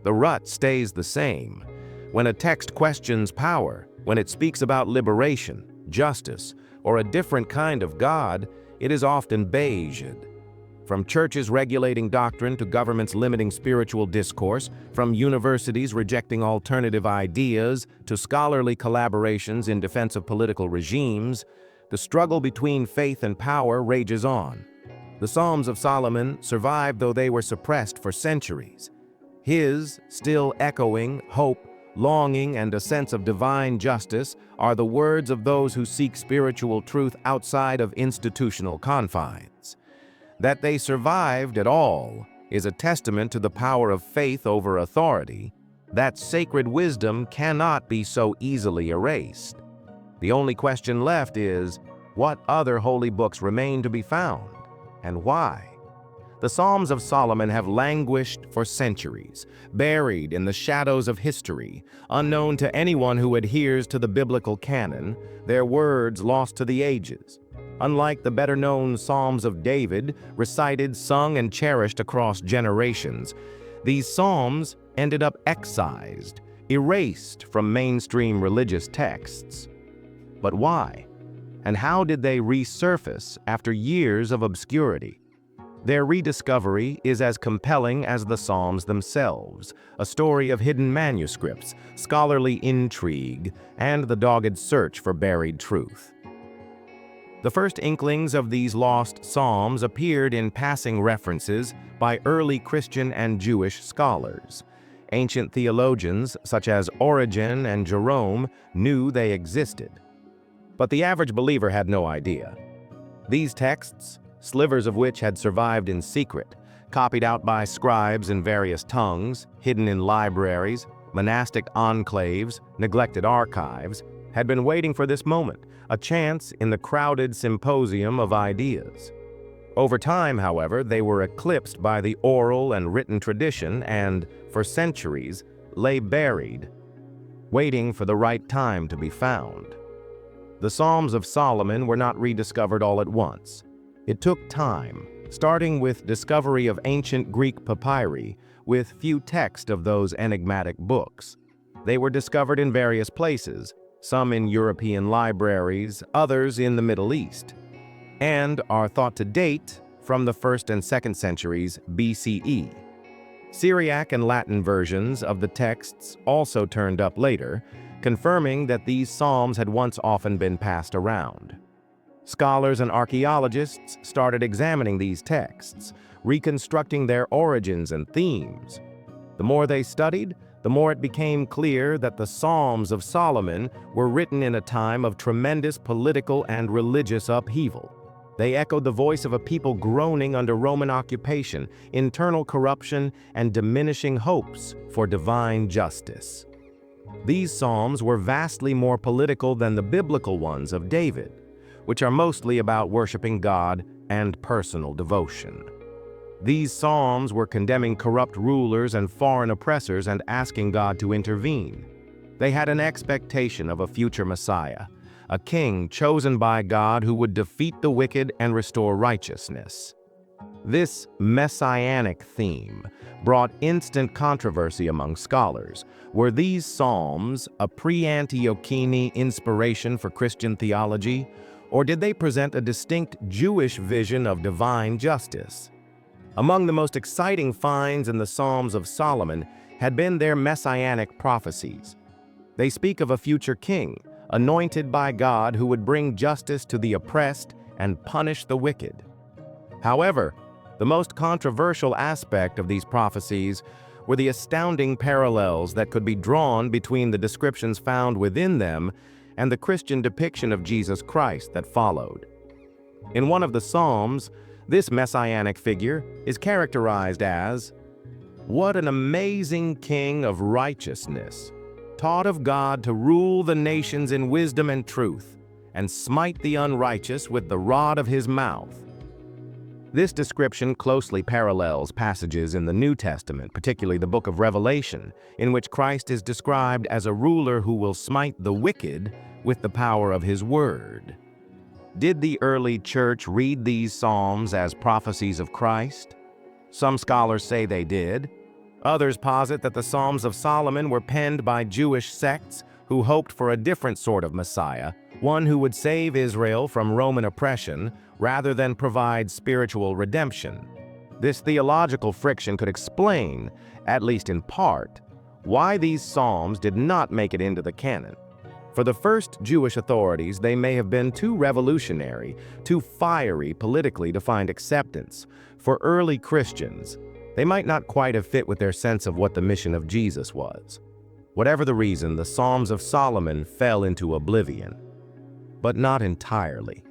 The rut stays the same. When a text questions power, when it speaks about liberation, justice, or a different kind of God, it is often beiged. From churches regulating doctrine to governments limiting spiritual discourse, from universities rejecting alternative ideas to scholarly collaborations in defense of political regimes, the struggle between faith and power rages on. The Psalms of Solomon survived though they were suppressed for centuries. His, still echoing, hope, longing, and a sense of divine justice are the words of those who seek spiritual truth outside of institutional confines. That they survived at all is a testament to the power of faith over authority. That sacred wisdom cannot be so easily erased. The only question left is, what other holy books remain to be found, and why? The Psalms of Solomon have languished for centuries, buried in the shadows of history, unknown to anyone who adheres to the biblical canon, their words lost to the ages. Unlike the better-known Psalms of David, recited, sung, and cherished across generations, these psalms ended up excised, erased from mainstream religious texts. But why? And how did they resurface after years of obscurity? Their rediscovery is as compelling as the Psalms themselves, a story of hidden manuscripts, scholarly intrigue, and the dogged search for buried truth. The first inklings of these lost psalms appeared in passing references by early Christian and Jewish scholars. Ancient theologians such as Origen and Jerome knew they existed. But the average believer had no idea. These texts, slivers of which had survived in secret, copied out by scribes in various tongues, hidden in libraries, monastic enclaves, neglected archives, had been waiting for this moment, a chance in the crowded symposium of ideas. Over time, however, they were eclipsed by the oral and written tradition and, for centuries, lay buried, waiting for the right time to be found. The Psalms of Solomon were not rediscovered all at once. It took time, starting with discovery of ancient Greek papyri, with few texts of those enigmatic books. They were discovered in various places, some in European libraries, others in the Middle East, and are thought to date from the 1st and 2nd centuries BCE. Syriac and Latin versions of the texts also turned up later, confirming that these psalms had once often been passed around. Scholars and archaeologists started examining these texts, reconstructing their origins and themes. The more they studied, the more it became clear that the Psalms of Solomon were written in a time of tremendous political and religious upheaval. They echoed the voice of a people groaning under Roman occupation, internal corruption, and diminishing hopes for divine justice. These psalms were vastly more political than the biblical ones of David, which are mostly about worshiping God and personal devotion. These psalms were condemning corrupt rulers and foreign oppressors and asking God to intervene. They had an expectation of a future Messiah, a king chosen by God who would defeat the wicked and restore righteousness. This messianic theme brought instant controversy among scholars. Were these psalms a pre-Antiochene inspiration for Christian theology, or did they present a distinct Jewish vision of divine justice? Among the most exciting finds in the Psalms of Solomon had been their messianic prophecies. They speak of a future king, anointed by God, who would bring justice to the oppressed and punish the wicked. However, the most controversial aspect of these prophecies were the astounding parallels that could be drawn between the descriptions found within them and the Christian depiction of Jesus Christ that followed. In one of the Psalms, this messianic figure is characterized as, "What an amazing king of righteousness, taught of God to rule the nations in wisdom and truth, and smite the unrighteous with the rod of his mouth." This description closely parallels passages in the New Testament, particularly the book of Revelation, in which Christ is described as a ruler who will smite the wicked with the power of his word. Did the early church read these psalms as prophecies of Christ? Some scholars say they did. Others posit that the Psalms of Solomon were penned by Jewish sects who hoped for a different sort of Messiah, one who would save Israel from Roman oppression, rather than provide spiritual redemption. This theological friction could explain, at least in part, why these psalms did not make it into the canon. For the first Jewish authorities, they may have been too revolutionary, too fiery politically to find acceptance. For early Christians, they might not quite have fit with their sense of what the mission of Jesus was. Whatever the reason, the Psalms of Solomon fell into oblivion. But not entirely.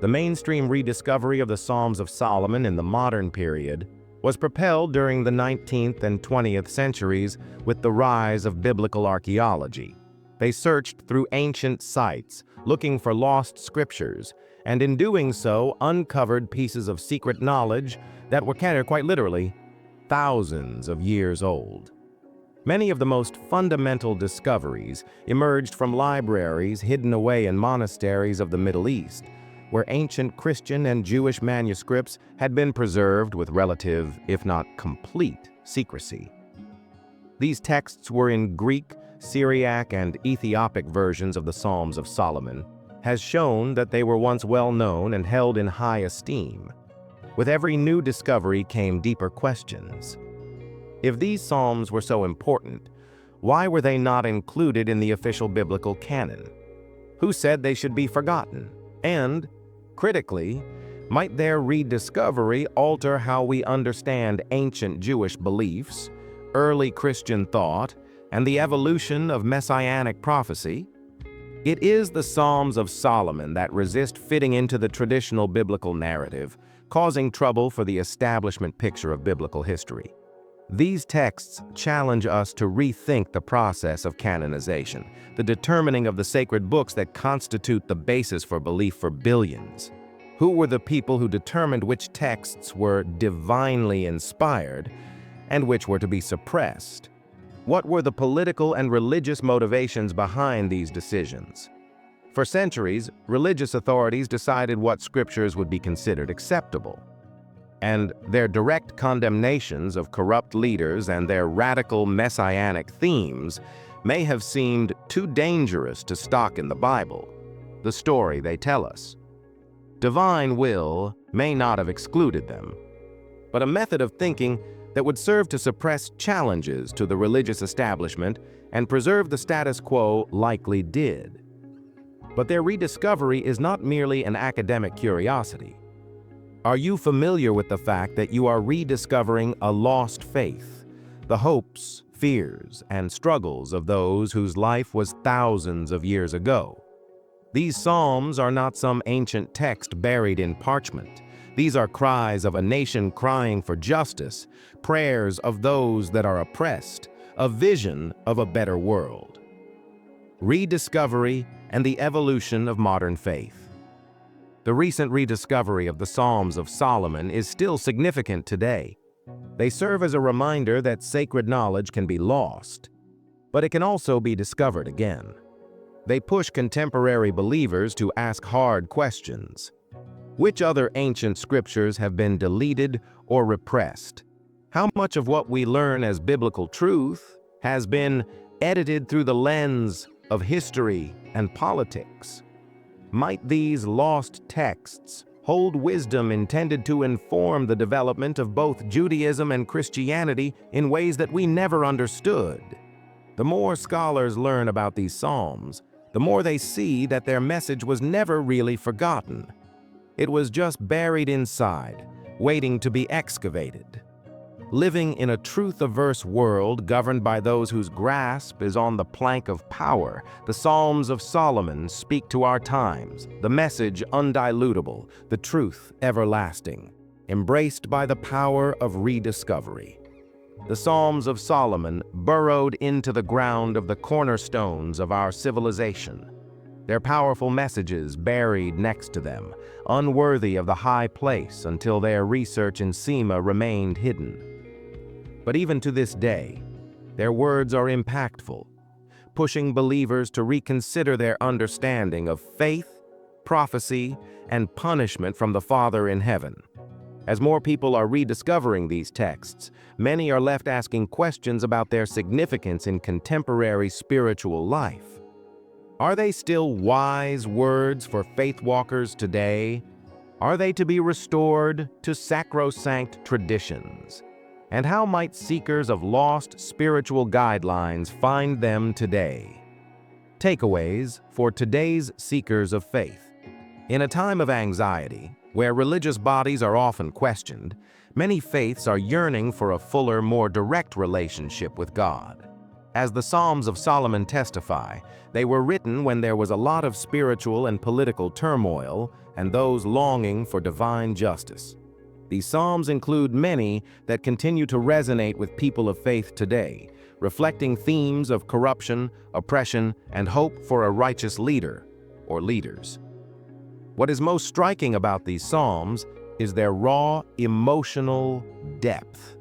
The mainstream rediscovery of the Psalms of Solomon in the modern period was propelled during the 19th and 20th centuries with the rise of biblical archaeology. They searched through ancient sites, looking for lost scriptures, and in doing so uncovered pieces of secret knowledge that were quite literally thousands of years old. Many of the most fundamental discoveries emerged from libraries hidden away in monasteries of the Middle East, where ancient Christian and Jewish manuscripts had been preserved with relative, if not complete, secrecy. These texts were in Greek, Syriac, and Ethiopic versions of the Psalms of Solomon, has shown that they were once well known and held in high esteem. With every new discovery came deeper questions. If these psalms were so important, why were they not included in the official biblical canon? Who said they should be forgotten? And, critically, might their rediscovery alter how we understand ancient Jewish beliefs, early Christian thought, and the evolution of messianic prophecy? It is the Psalms of Solomon that resist fitting into the traditional biblical narrative, causing trouble for the establishment picture of biblical history. These texts challenge us to rethink the process of canonization, the determining of the sacred books that constitute the basis for belief for billions. Who were the people who determined which texts were divinely inspired and which were to be suppressed? What were the political and religious motivations behind these decisions? For centuries, religious authorities decided what scriptures would be considered acceptable, and their direct condemnations of corrupt leaders and their radical messianic themes may have seemed too dangerous to stock in the Bible, the story they tell us. Divine will may not have excluded them, but a method of thinking that would serve to suppress challenges to the religious establishment and preserve the status quo likely did. But their rediscovery is not merely an academic curiosity. Are you familiar with the fact that you are rediscovering a lost faith, the hopes, fears, and struggles of those whose life was thousands of years ago? These psalms are not some ancient text buried in parchment. These are cries of a nation crying for justice, prayers of those that are oppressed, a vision of a better world. Rediscovery and the evolution of modern faith. The recent rediscovery of the Psalms of Solomon is still significant today. They serve as a reminder that sacred knowledge can be lost, but it can also be discovered again. They push contemporary believers to ask hard questions. Which other ancient scriptures have been deleted or repressed? How much of what we learn as biblical truth has been edited through the lens of history and politics? Might these lost texts hold wisdom intended to inform the development of both Judaism and Christianity in ways that we never understood? The more scholars learn about these psalms, the more they see that their message was never really forgotten. It was just buried inside, waiting to be excavated. Living in a truth-averse world governed by those whose grasp is on the plank of power, the Psalms of Solomon speak to our times, the message undilutable, the truth everlasting, embraced by the power of rediscovery. The Psalms of Solomon burrowed into the ground of the cornerstones of our civilization, their powerful messages buried next to them, unworthy of the high place until their research in Sema remained hidden. But even to this day, their words are impactful, pushing believers to reconsider their understanding of faith, prophecy, and punishment from the Father in heaven. As more people are rediscovering these texts, many are left asking questions about their significance in contemporary spiritual life. Are they still wise words for faith walkers today? Are they to be restored to sacrosanct traditions? And how might seekers of lost spiritual guidelines find them today? Takeaways for today's seekers of faith. In a time of anxiety, where religious bodies are often questioned, many faiths are yearning for a fuller, more direct relationship with God. As the Psalms of Solomon testify, they were written when there was a lot of spiritual and political turmoil and those longing for divine justice. These Psalms include many that continue to resonate with people of faith today, reflecting themes of corruption, oppression, and hope for a righteous leader or leaders. What is most striking about these Psalms is their raw, emotional depth.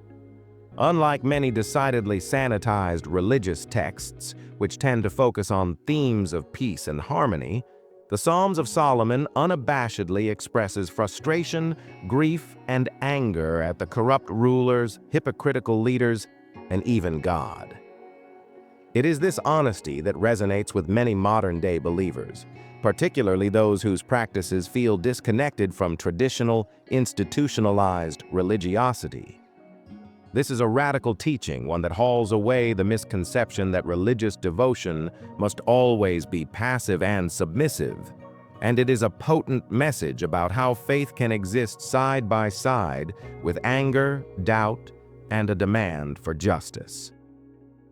Unlike many decidedly sanitized religious texts, which tend to focus on themes of peace and harmony, the Psalms of Solomon unabashedly expresses frustration, grief, and anger at the corrupt rulers, hypocritical leaders, and even God. It is this honesty that resonates with many modern-day believers, particularly those whose practices feel disconnected from traditional, institutionalized religiosity. This is a radical teaching, one that hauls away the misconception that religious devotion must always be passive and submissive, and it is a potent message about how faith can exist side by side with anger, doubt, and a demand for justice.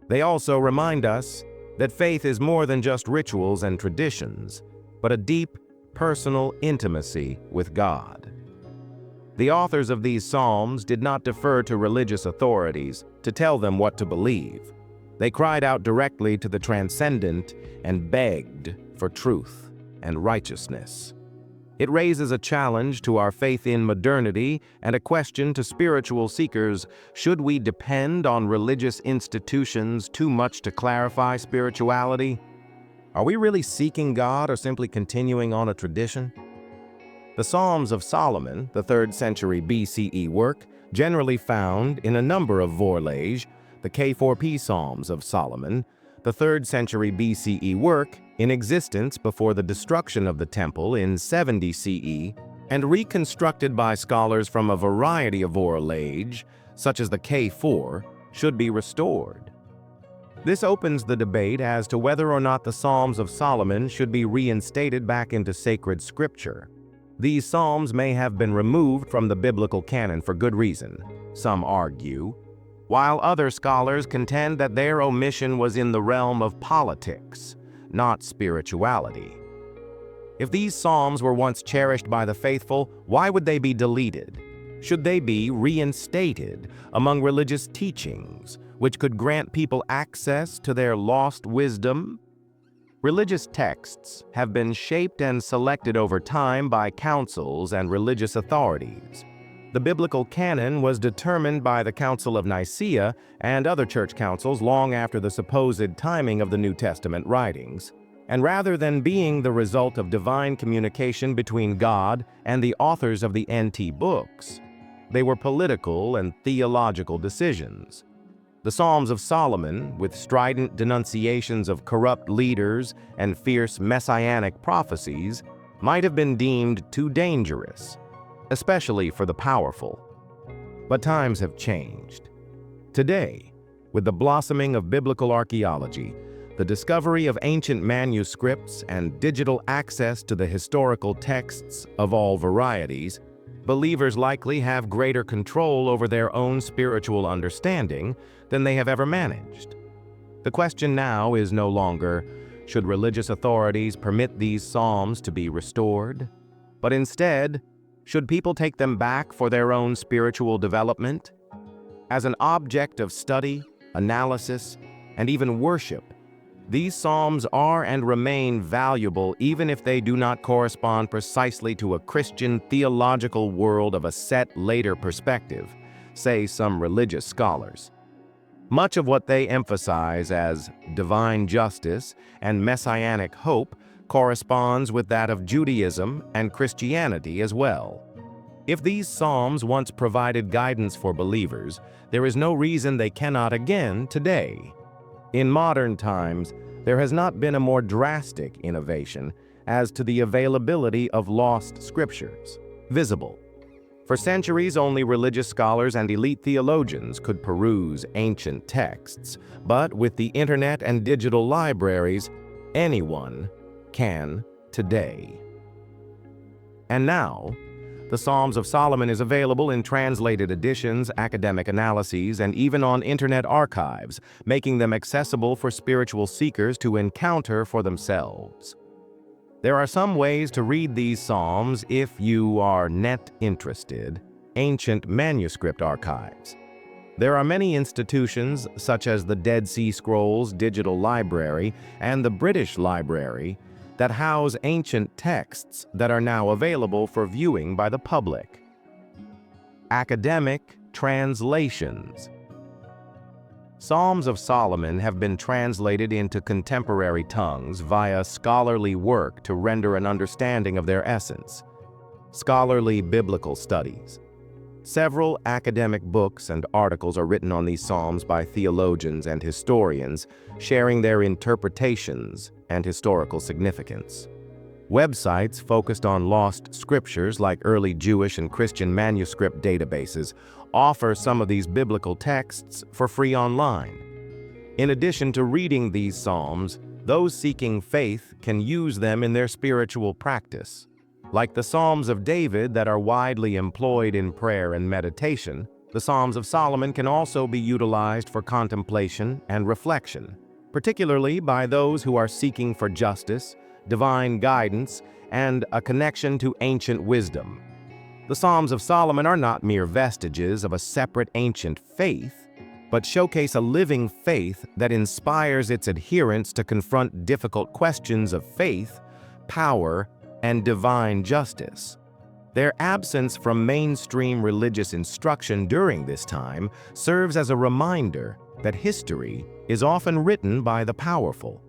They also remind us that faith is more than just rituals and traditions, but a deep, personal intimacy with God. The authors of these Psalms did not defer to religious authorities to tell them what to believe. They cried out directly to the transcendent and begged for truth and righteousness. It raises a challenge to our faith in modernity and a question to spiritual seekers: should we depend on religious institutions too much to clarify spirituality? Are we really seeking God or simply continuing on a tradition? The Psalms of Solomon, the 3rd century BCE work, generally found in a number of vorlages, the K4P Psalms of Solomon, the 3rd century BCE work, in existence before the destruction of the temple in 70 CE, and reconstructed by scholars from a variety of vorlages, such as the K4, should be restored. This opens the debate as to whether or not the Psalms of Solomon should be reinstated back into sacred scripture. These Psalms may have been removed from the biblical canon for good reason, some argue, while other scholars contend that their omission was in the realm of politics, not spirituality. If these Psalms were once cherished by the faithful, why would they be deleted? Should they be reinstated among religious teachings, which could grant people access to their lost wisdom? Religious texts have been shaped and selected over time by councils and religious authorities. The biblical canon was determined by the Council of Nicaea and other church councils long after the supposed timing of the New Testament writings. And rather than being the result of divine communication between God and the authors of the NT books, they were political and theological decisions. The Psalms of Solomon, with strident denunciations of corrupt leaders and fierce messianic prophecies, might have been deemed too dangerous, especially for the powerful. But times have changed. Today, with the blossoming of biblical archaeology, the discovery of ancient manuscripts, and digital access to the historical texts of all varieties, believers likely have greater control over their own spiritual understanding than they have ever managed. The question now is no longer, should religious authorities permit these Psalms to be restored? But instead, should people take them back for their own spiritual development? As an object of study, analysis, and even worship, these Psalms are and remain valuable even if they do not correspond precisely to a Christian theological world of a set later perspective, say some religious scholars. Much of what they emphasize as divine justice and messianic hope corresponds with that of Judaism and Christianity as well. If these Psalms once provided guidance for believers, there is no reason they cannot again today. In modern times, there has not been a more drastic innovation as to the availability of lost scriptures. visible. For centuries, only religious scholars and elite theologians could peruse ancient texts, but with the internet and digital libraries, anyone can today. And now, the Psalms of Solomon is available in translated editions, academic analyses, and even on internet archives, making them accessible for spiritual seekers to encounter for themselves. There are some ways to read these Psalms if you are net interested. Ancient manuscript archives. There are many institutions, such as the Dead Sea Scrolls Digital Library and the British Library, that house ancient texts that are now available for viewing by the public. Academic translations. Psalms of Solomon have been translated into contemporary tongues via scholarly work to render an understanding of their essence. Scholarly biblical studies. Several academic books and articles are written on these psalms by theologians and historians, sharing their interpretations and historical significance. Websites focused on lost scriptures like early Jewish and Christian manuscript databases offer some of these biblical texts for free online. In addition to reading these psalms, those seeking faith can use them in their spiritual practice. Like the Psalms of David that are widely employed in prayer and meditation, the Psalms of Solomon can also be utilized for contemplation and reflection, particularly by those who are seeking for justice, divine guidance, and a connection to ancient wisdom. The Psalms of Solomon are not mere vestiges of a separate ancient faith, but showcase a living faith that inspires its adherents to confront difficult questions of faith, power, and divine justice. Their absence from mainstream religious instruction during this time serves as a reminder that history is often written by the powerful.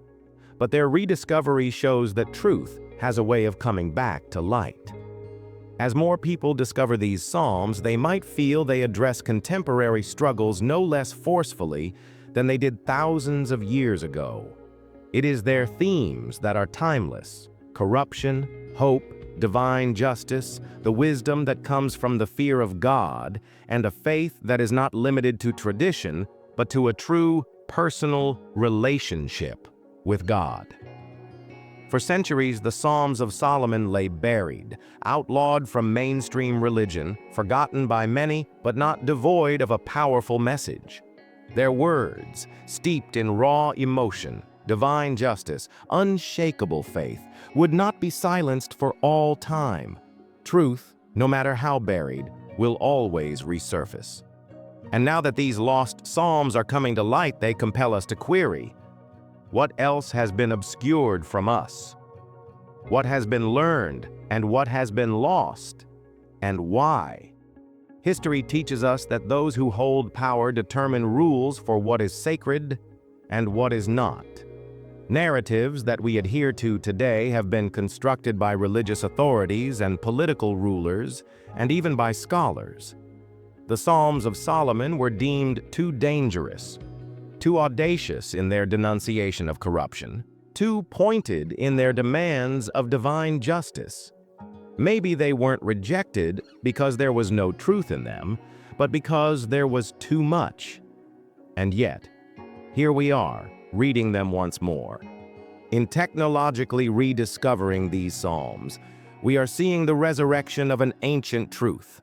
But their rediscovery shows that truth has a way of coming back to light. As more people discover these psalms, they might feel they address contemporary struggles no less forcefully than they did thousands of years ago. It is their themes that are timeless: corruption, hope, divine justice, the wisdom that comes from the fear of God, and a faith that is not limited to tradition, but to a true personal relationship with God. For centuries, the Psalms of Solomon lay buried, outlawed from mainstream religion, forgotten by many, but not devoid of a powerful message. Their words, steeped in raw emotion, divine justice, unshakable faith, would not be silenced for all time. Truth, no matter how buried, will always resurface. And now that these lost psalms are coming to light, they compel us to query: what else has been obscured from us? What has been learned and what has been lost? And why? History teaches us that those who hold power determine rules for what is sacred and what is not. Narratives that we adhere to today have been constructed by religious authorities and political rulers, and even by scholars. The Psalms of Solomon were deemed too dangerous, too audacious in their denunciation of corruption, too pointed in their demands of divine justice. Maybe they weren't rejected because there was no truth in them, but because there was too much. And yet, here we are, reading them once more. In technologically rediscovering these psalms, we are seeing the resurrection of an ancient truth.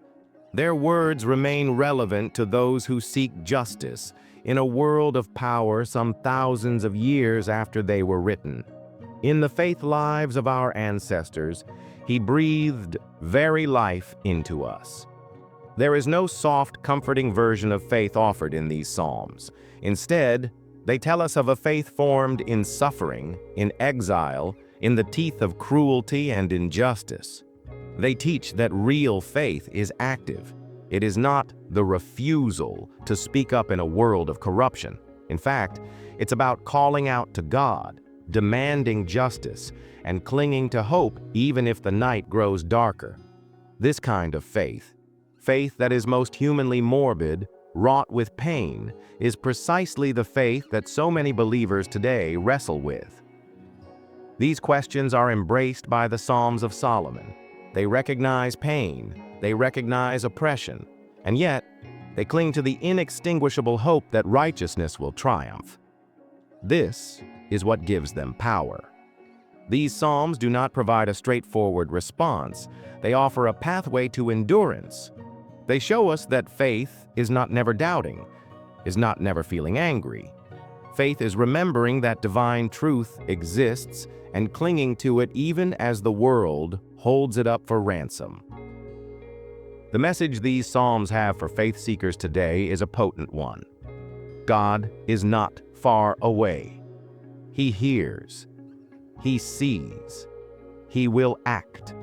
Their words remain relevant to those who seek justice in a world of power some thousands of years after they were written. In the faith lives of our ancestors, He breathed very life into us. There is no soft, comforting version of faith offered in these psalms. Instead, they tell us of a faith formed in suffering, in exile, in the teeth of cruelty and injustice. They teach that real faith is active. It is not the refusal to speak up in a world of corruption. In fact, it's about calling out to God, demanding justice, and clinging to hope even if the night grows darker. This kind of faith, faith that is most humanly morbid, wrought with pain, is precisely the faith that so many believers today wrestle with. These questions are embraced by the Psalms of Solomon. They recognize pain, they recognize oppression, and yet they cling to the inextinguishable hope that righteousness will triumph. This is what gives them power. These psalms do not provide a straightforward response. They offer a pathway to endurance. They show us that faith is not never doubting, is not never feeling angry. Faith is remembering that divine truth exists and clinging to it even as the world holds it up for ransom. The message these psalms have for faith seekers today is a potent one. God is not far away. He hears. He sees. He will act.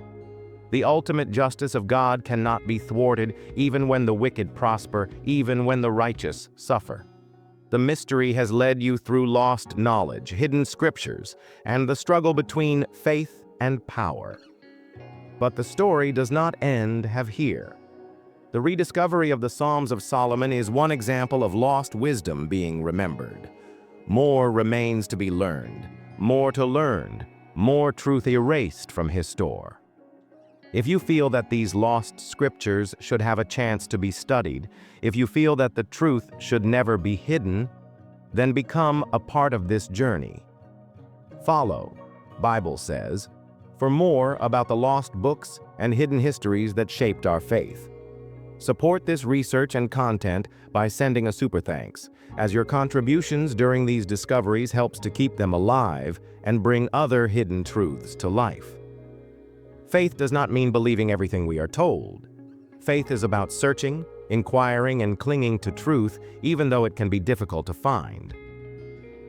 The ultimate justice of God cannot be thwarted, even when the wicked prosper, even when the righteous suffer. The mystery has led you through lost knowledge, hidden scriptures, and the struggle between faith and power. But the story does not end here. The rediscovery of the Psalms of Solomon is one example of lost wisdom being remembered. More remains to be learned, more to learn, more truth erased from his store. If you feel that these lost scriptures should have a chance to be studied, if you feel that the truth should never be hidden, then become a part of this journey. Follow, Bible says, for more about the lost books and hidden histories that shaped our faith. Support this research and content by sending a super thanks, as your contributions during these discoveries helps to keep them alive and bring other hidden truths to life. Faith does not mean believing everything we are told. Faith is about searching, inquiring, and clinging to truth, even though it can be difficult to find.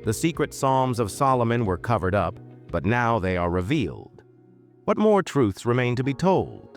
The secret Psalms of Solomon were covered up, but now they are revealed. What more truths remain to be told?